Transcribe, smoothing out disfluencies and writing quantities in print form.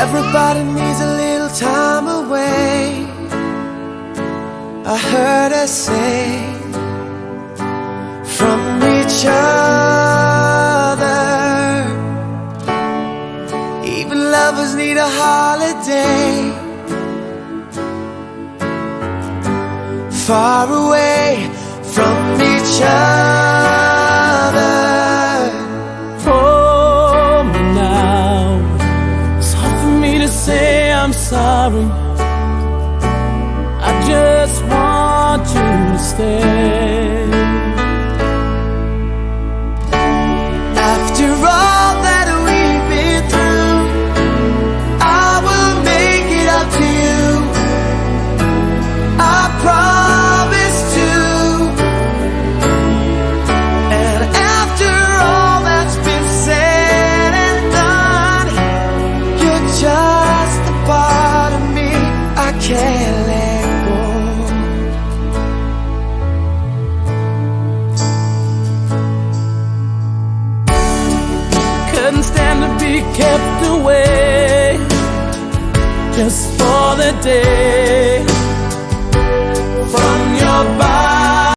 Everybody needs a little time away, I heard her say, from each other. Even lovers need a holiday, far away from each other. Hold me now, it's hard for me to say I'm sorry. I just want you to stay. After all that we've been through, I will make it up to you, I promise to. And after all that's been said and done, you're just a part of me I can't let go. Couldn't stand to be kept away just for the day from your body.